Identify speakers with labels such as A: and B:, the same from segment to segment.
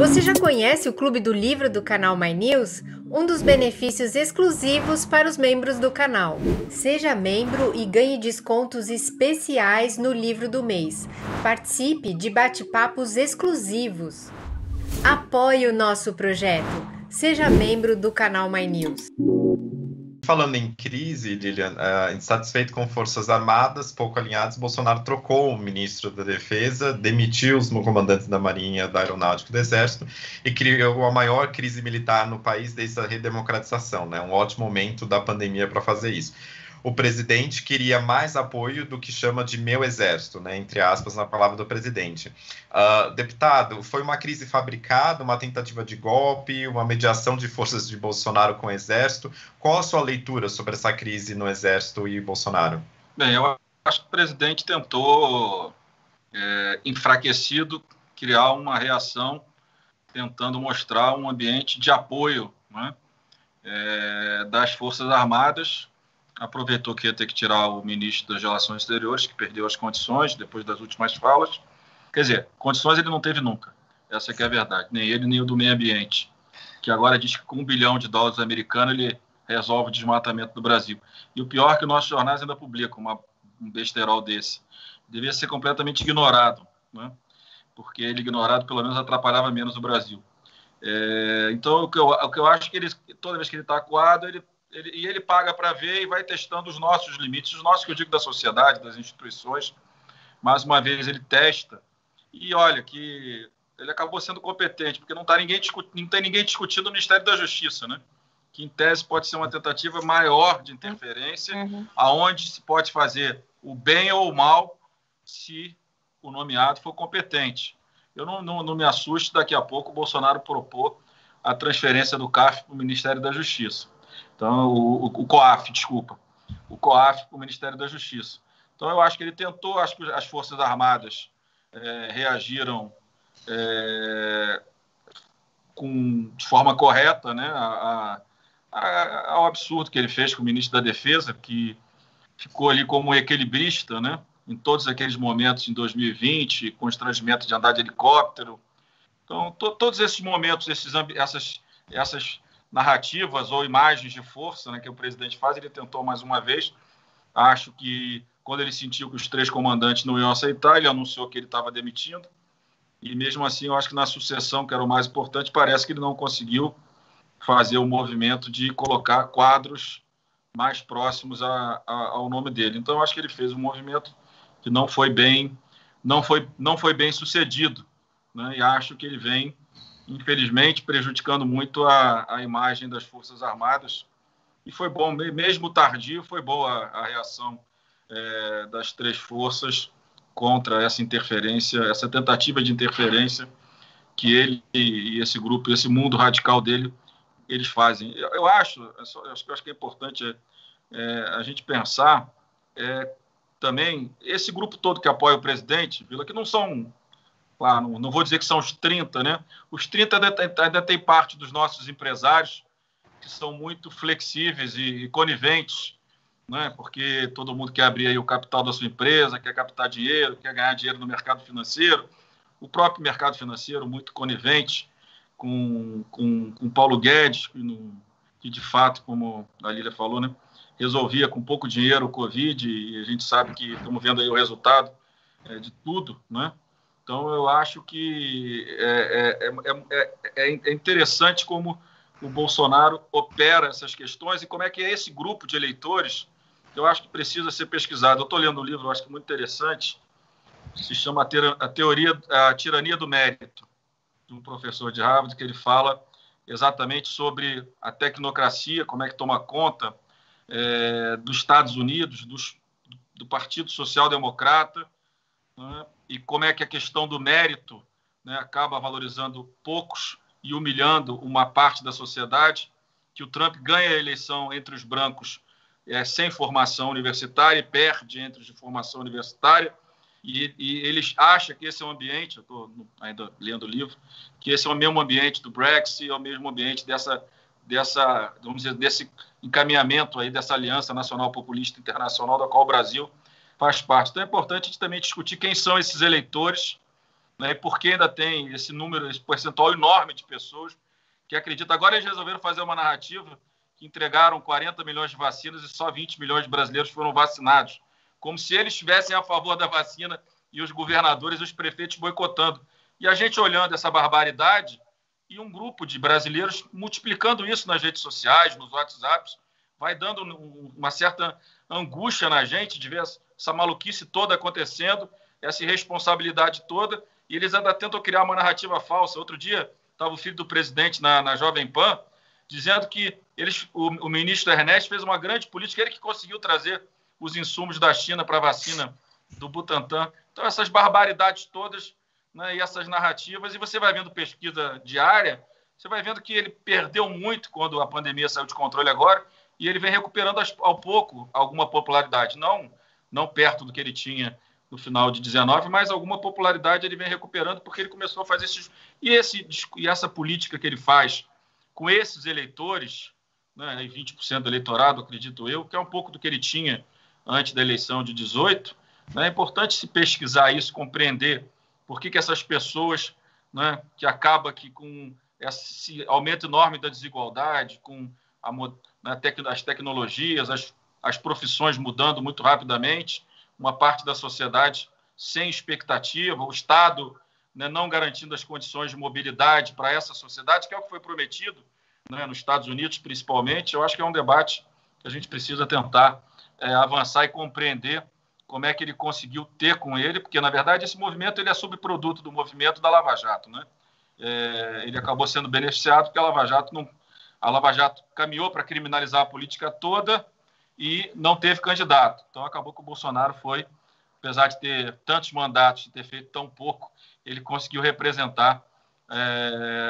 A: Você já conhece o Clube do Livro do canal My News? Um dos benefícios exclusivos para os membros do canal. Seja membro e ganhe descontos especiais no livro do mês. Participe de bate-papos exclusivos. Apoie o nosso projeto. Seja membro do canal My News.
B: Falando em crise, Lilian, insatisfeito com Forças Armadas, pouco alinhados, Bolsonaro trocou o ministro da Defesa, demitiu os comandantes da Marinha, da Aeronáutica e do Exército e criou a maior crise militar no país desde a redemocratização, né? Um ótimo momento da pandemia para fazer isso. O presidente queria mais apoio do que chama de meu exército, né, entre aspas, na palavra do presidente. Deputado, foi uma crise fabricada, uma tentativa de golpe, uma mediação de forças de Bolsonaro com o exército? Qual a sua leitura sobre essa crise no exército e Bolsonaro?
C: Bem, eu acho que o presidente tentou, enfraquecido, criar uma reação, tentando mostrar um ambiente de apoio, né, das Forças Armadas. Aproveitou que ia ter que tirar o ministro das Relações Exteriores, que perdeu as condições depois das últimas falas. Quer dizer, condições ele não teve nunca. Essa que é a verdade. Nem ele, nem o do meio ambiente. Que agora diz que com $1 bilhão americanos ele resolve o desmatamento do Brasil. E o pior é que nossos jornais ainda publicam um besterol desse. Devia ser completamente ignorado, né? Porque ele ignorado pelo menos atrapalhava menos o Brasil. Então, o que eu acho que toda vez que ele está acuado, ele paga para ver e vai testando os nossos limites, os nossos, que eu digo, da sociedade, das instituições. Mais uma vez ele testa e olha que ele acabou sendo competente, porque não tem ninguém discutindo o Ministério da Justiça, né? Que em tese pode ser uma tentativa maior de interferência, aonde se pode fazer o bem ou o mal se o nomeado for competente. Eu não me assusto, daqui a pouco o Bolsonaro propor a transferência do CAF para o Ministério da Justiça. Então, o COAF, desculpa. O COAF para o Ministério da Justiça. Então, eu acho que ele tentou, acho que as Forças Armadas reagiram de forma correta, né, ao absurdo que ele fez com o ministro da Defesa, que ficou ali como um equilibrista, né, em todos aqueles momentos em 2020, constrangimento de andar de helicóptero. Então, todos esses momentos, essas narrativas ou imagens de força, né, que o presidente faz, ele tentou mais uma vez. Acho que quando ele sentiu que os 3 comandantes não iam aceitar, ele anunciou que ele estava demitindo. E mesmo assim, eu acho que na sucessão, que era o mais importante, parece que ele não conseguiu fazer o movimento de colocar quadros mais próximos ao nome dele. Então, eu acho que ele fez um movimento que não foi bem sucedido, né? E acho que ele vem, infelizmente, prejudicando muito a imagem das Forças Armadas. E foi bom, mesmo tardio, foi boa a reação das 3 forças contra essa interferência, essa tentativa de interferência que ele e esse grupo, esse mundo radical dele, eles fazem. Eu acho que é importante a gente pensar também, esse grupo todo que apoia o presidente, Vila, que não são... Claro, não vou dizer que são os 30, né? Os 30 ainda tem parte dos nossos empresários que são muito flexíveis e coniventes, né? Porque todo mundo quer abrir aí o capital da sua empresa, quer captar dinheiro, quer ganhar dinheiro no mercado financeiro. O próprio mercado financeiro muito conivente com Paulo Guedes, que de fato, como a Lília falou, né, resolvia com pouco dinheiro o Covid, e a gente sabe que estamos vendo aí o resultado de tudo, né? Então, eu acho que é interessante como o Bolsonaro opera essas questões e como é que é esse grupo de eleitores, que eu acho que precisa ser pesquisado. Eu estou lendo um livro, eu acho que muito interessante, se chama A Tirania do Mérito, de um professor de Harvard, que ele fala exatamente sobre a tecnocracia, como é que toma conta dos Estados Unidos, do Partido Social Democrata, né? E como é que a questão do mérito, né, acaba valorizando poucos e humilhando uma parte da sociedade, que o Trump ganha a eleição entre os brancos sem formação universitária e perde entre os de formação universitária, e eles acham que esse é o ambiente, eu estou ainda lendo o livro, que esse é o mesmo ambiente do Brexit, é o mesmo ambiente vamos dizer, desse encaminhamento aí, dessa aliança nacional populista internacional da qual o Brasil faz parte. Então é importante a gente também discutir quem são esses eleitores, né? E por que ainda tem esse número, esse percentual enorme de pessoas que acreditam. Agora eles resolveram fazer uma narrativa que entregaram 40 milhões de vacinas e só 20 milhões de brasileiros foram vacinados, como se eles estivessem a favor da vacina e os governadores e os prefeitos boicotando. E a gente olhando essa barbaridade e um grupo de brasileiros multiplicando isso nas redes sociais, nos WhatsApps, vai dando uma certa angústia na gente de ver essa maluquice toda acontecendo, essa irresponsabilidade toda, e eles ainda tentam criar uma narrativa falsa. Outro dia estava o filho do presidente na Jovem Pan, dizendo que o ministro Ernesto fez uma grande política, ele que conseguiu trazer os insumos da China para a vacina do Butantan. Então, essas barbaridades todas, né, e essas narrativas, e você vai vendo pesquisa diária, você vai vendo que ele perdeu muito quando a pandemia saiu de controle agora, e ele vem recuperando ao pouco alguma popularidade, não perto do que ele tinha no final de 19, mas alguma popularidade ele vem recuperando porque ele começou a fazer e essa política que ele faz com esses eleitores, né, e 20% do eleitorado, acredito eu, que é um pouco do que ele tinha antes da eleição de 18, né, é importante se pesquisar isso, compreender por que essas pessoas, né, que acaba que com esse aumento enorme da desigualdade, com as tecnologias, as profissões mudando muito rapidamente, uma parte da sociedade sem expectativa, o Estado, né, não garantindo as condições de mobilidade para essa sociedade, que é o que foi prometido, né, nos Estados Unidos, principalmente. Eu acho que é um debate que a gente precisa tentar avançar e compreender como é que ele conseguiu ter com ele, porque, na verdade, esse movimento ele é subproduto do movimento da Lava Jato, né? Ele acabou sendo beneficiado porque a Lava Jato caminhou para criminalizar a política toda e não teve candidato. Então, acabou que o Bolsonaro foi, apesar de ter tantos mandatos e ter feito tão pouco, ele conseguiu representar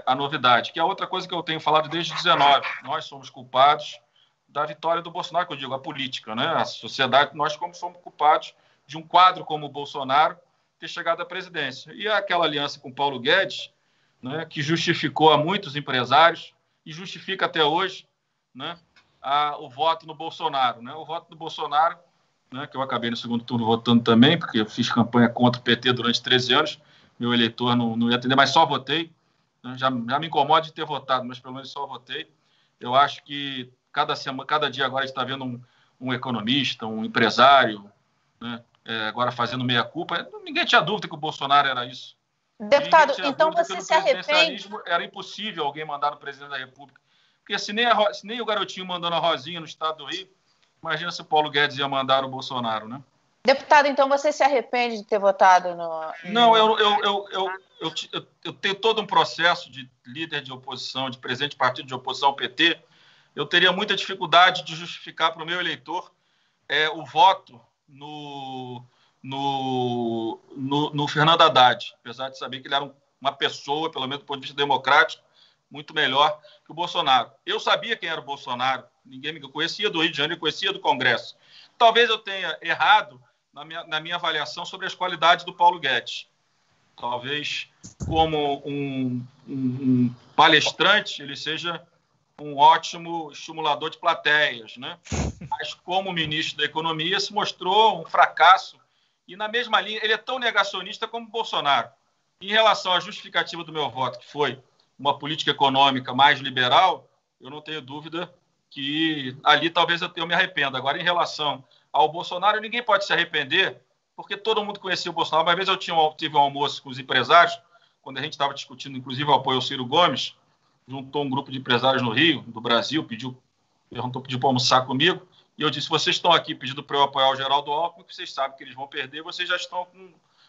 C: a novidade, que é outra coisa que eu tenho falado desde 19. Nós somos culpados da vitória do Bolsonaro, que eu digo, a política, né? A sociedade, nós como somos culpados de um quadro como o Bolsonaro ter chegado à presidência. E aquela aliança com Paulo Guedes, né, que justificou a muitos empresários e justifica até hoje, né, o voto no Bolsonaro. Né? O voto do Bolsonaro, né, que eu acabei no segundo turno votando também, porque eu fiz campanha contra o PT durante 13 anos, meu eleitor não ia atender, mas só votei. Né? Já me incomoda de ter votado, mas pelo menos só votei. Eu acho que cada dia agora a gente está vendo um economista, um empresário, né, agora fazendo meia-culpa. Ninguém tinha dúvida que o Bolsonaro era isso.
D: Deputado, então você se arrepende?
C: Era impossível alguém mandar no presidente da República. Porque se nem o garotinho mandou a Rosinha no estado do Rio, imagina se o Paulo Guedes ia mandar o Bolsonaro, né?
D: Deputado, então você se arrepende de ter votado no...
C: Não, eu tenho todo um processo de líder de oposição, de presidente de partido de oposição ao PT. Eu teria muita dificuldade de justificar para o meu eleitor o voto no Fernando Haddad, apesar de saber que ele era uma pessoa, pelo menos do ponto de vista democrático, muito melhor que o Bolsonaro. Eu sabia quem era o Bolsonaro, ninguém me conhecia do Rio de Janeiro, conhecia do Congresso. Talvez eu tenha errado na minha avaliação sobre as qualidades do Paulo Guedes. Talvez, como um palestrante, ele seja um ótimo estimulador de plateias, né? Mas como ministro da Economia se mostrou um fracasso. E na mesma linha, ele é tão negacionista como o Bolsonaro. Em relação à justificativa do meu voto, que foi uma política econômica mais liberal, eu não tenho dúvida que ali talvez eu me arrependa. Agora, em relação ao Bolsonaro, ninguém pode se arrepender, porque todo mundo conhecia o Bolsonaro. Uma vez eu tive um almoço com os empresários, quando a gente estava discutindo, inclusive, o apoio ao Ciro Gomes, juntou um grupo de empresários no Rio, do Brasil, pediu para almoçar comigo, e eu disse, vocês estão aqui pedindo para eu apoiar o Geraldo Alckmin, porque vocês sabem que eles vão perder, vocês já estão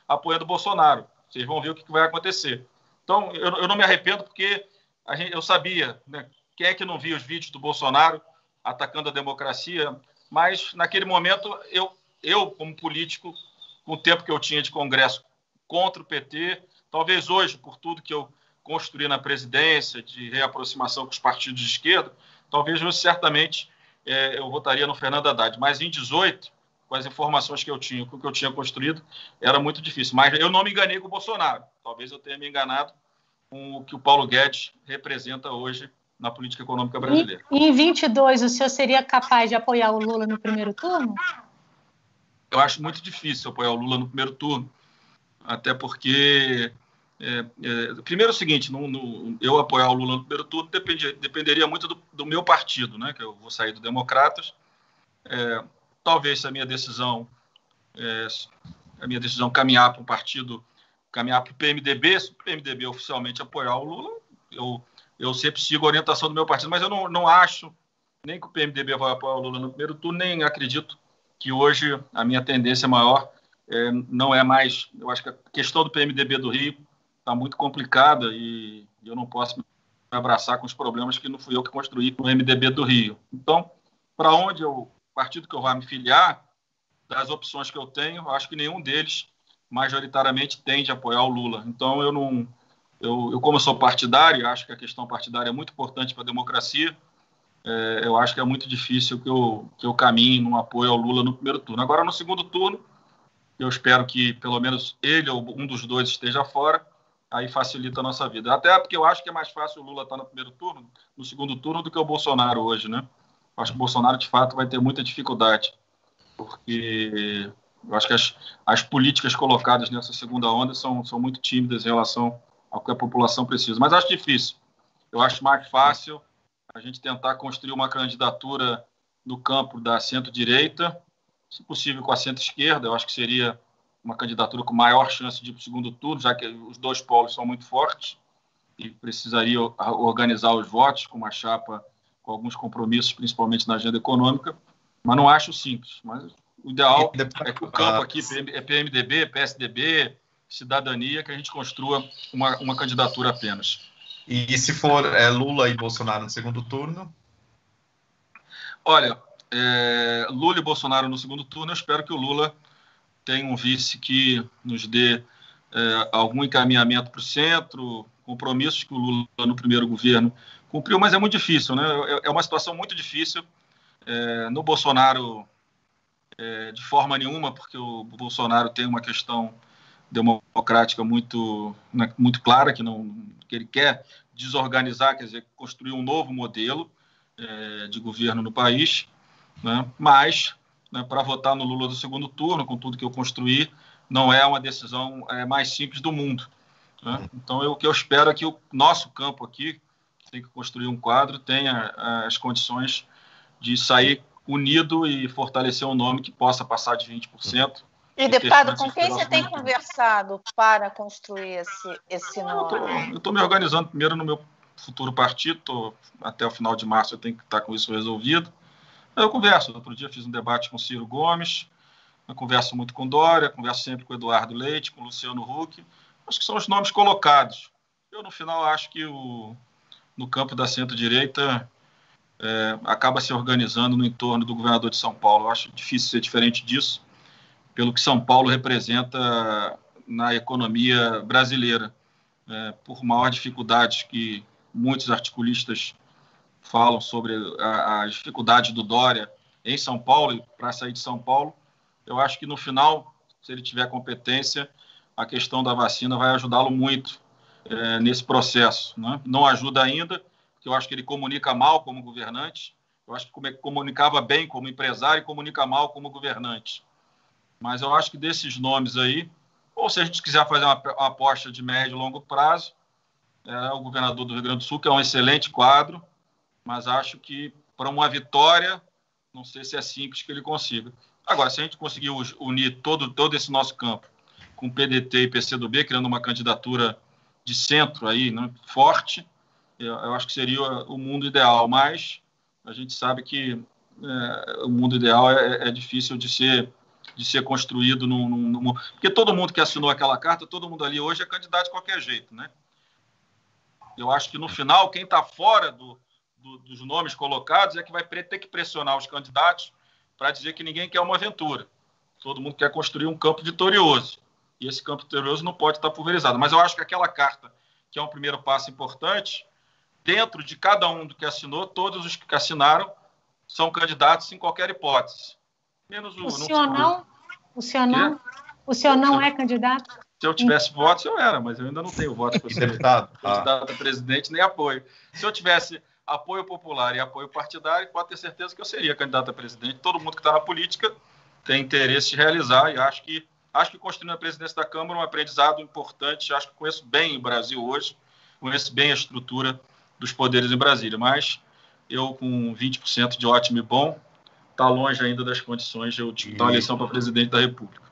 C: apoiando o Bolsonaro. Vocês vão ver o que vai acontecer. Então, eu não me arrependo, porque eu sabia, né, quem é que não via os vídeos do Bolsonaro atacando a democracia, mas, naquele momento, eu como político, com o tempo que eu tinha de Congresso contra o PT, talvez hoje, por tudo que eu construir na presidência, de reaproximação com os partidos de esquerda, talvez eu certamente eu votaria no Fernando Haddad. Mas em 18, com as informações que eu tinha, com o que eu tinha construído, era muito difícil. Mas eu não me enganei com o Bolsonaro. Talvez eu tenha me enganado com o que o Paulo Guedes representa hoje na política econômica brasileira.
E: E em 22, o senhor seria capaz de apoiar o Lula no primeiro turno?
C: Eu acho muito difícil apoiar o Lula no primeiro turno, até porque Primeiro é o seguinte, eu apoiar o Lula no primeiro turno dependeria muito do meu partido, né, que eu vou sair do Democratas. Talvez se a minha decisão caminhar para o partido, caminhar para o PMDB, se o PMDB oficialmente apoiar o Lula, eu sempre sigo a orientação do meu partido, mas eu não acho nem que o PMDB vai apoiar o Lula no primeiro turno, nem acredito que hoje a minha tendência maior não é mais... Eu acho que a questão do PMDB do Rio está muito complicada e eu não posso me abraçar com os problemas que não fui eu que construí com o MDB do Rio. Então, para onde o partido que eu vá me filiar, das opções que eu tenho, acho que nenhum deles majoritariamente tende a apoiar o Lula. Então, eu como sou partidário, acho que a questão partidária é muito importante para a democracia, eu acho que é muito difícil que eu caminhe num apoio ao Lula no primeiro turno. Agora, no segundo turno, eu espero que pelo menos ele ou um dos dois esteja fora, aí facilita a nossa vida. Até porque eu acho que é mais fácil o Lula estar no primeiro turno, no segundo turno, do que o Bolsonaro hoje, né? Eu acho que o Bolsonaro, de fato, vai ter muita dificuldade, porque eu acho que as políticas colocadas nessa segunda onda são muito tímidas em relação ao que a população precisa. Mas acho difícil. Eu acho mais fácil a gente tentar construir uma candidatura no campo da centro-direita, se possível com a centro-esquerda. Eu acho que seria uma candidatura com maior chance de ir para o segundo turno, já que os dois polos são muito fortes e precisaria organizar os votos com uma chapa com alguns compromissos, principalmente na agenda econômica, mas não acho simples. Mas o ideal é que o campo aqui é PMDB, PSDB, Cidadania, que a gente construa uma candidatura apenas.
B: E se for Lula e Bolsonaro no segundo turno?
C: Olha, Lula e Bolsonaro no segundo turno, eu espero que o Lula tenha um vice que nos dê algum encaminhamento para o centro, compromissos que o Lula no primeiro governo cumpriu, mas é muito difícil, né? É uma situação muito difícil. No Bolsonaro, de forma nenhuma, porque o Bolsonaro tem uma questão democrática muito clara, que ele quer desorganizar, quer dizer, construir um novo modelo de governo no país, né? Mas, né, para votar no Lula do segundo turno, com tudo que eu construí, não é uma decisão mais simples do mundo, né? Então, o que eu espero é que o nosso campo aqui, que tem que construir um quadro, tenha as condições de sair unido e fortalecer um nome que possa passar de 20%.
D: E, deputado, com quem você tem conversado para construir esse nome?
C: Eu estou me organizando primeiro no meu futuro partido, até o final de março eu tenho que estar com isso resolvido. Eu converso, outro dia fiz um debate com Ciro Gomes, eu converso muito com Dória, converso sempre com Eduardo Leite, com Luciano Huck, acho que são os nomes colocados. Eu, no final, acho que no campo da centro-direita acaba se organizando no entorno do governador de São Paulo. Eu acho difícil ser diferente disso, pelo que São Paulo representa na economia brasileira, por maior dificuldade que muitos articulistas falam sobre a dificuldade do Dória em São Paulo e para sair de São Paulo. Eu acho que no final, se ele tiver competência, a questão da vacina vai ajudá-lo muito nesse processo, né? Não ajuda ainda, porque eu acho que ele comunica mal como governante, eu acho que comunicava bem como empresário e comunica mal como governante. Mas eu acho que desses nomes aí, ou se a gente quiser fazer uma aposta de médio e longo prazo, o governador do Rio Grande do Sul, que é um excelente quadro, mas acho que para uma vitória, não sei se é simples que ele consiga. Agora, se a gente conseguir unir todo esse nosso campo com PDT e PCdoB, criando uma candidatura de centro aí, né, forte, eu acho que seria o mundo ideal, mas a gente sabe que o mundo ideal é difícil de ser construído porque todo mundo que assinou aquela carta, todo mundo ali hoje é candidato de qualquer jeito, né? Eu acho que no final, quem está fora dos nomes colocados é que vai ter que pressionar os candidatos para dizer que ninguém quer uma aventura. Todo mundo quer construir um campo vitorioso. E esse campo vitorioso não pode estar pulverizado. Mas eu acho que aquela carta, que é um primeiro passo importante, dentro de cada um do que assinou, todos os que assinaram são candidatos em qualquer hipótese. Menos o senhor não?
E: O senhor não é candidato?
C: Se eu tivesse votos, eu era, mas eu ainda não tenho votos para ser candidato a presidente nem apoio. Se eu tivesse apoio popular e apoio partidário, pode ter certeza que eu seria candidato a presidente. Todo mundo que está na política tem interesse de realizar, e acho que Acho que construindo a presidência da Câmara é um aprendizado importante. Acho que conheço bem o Brasil hoje, conheço bem a estrutura dos poderes em Brasília, mas eu, com 20% de ótimo e bom, está longe ainda das condições de eu disputar uma eleição para presidente da República.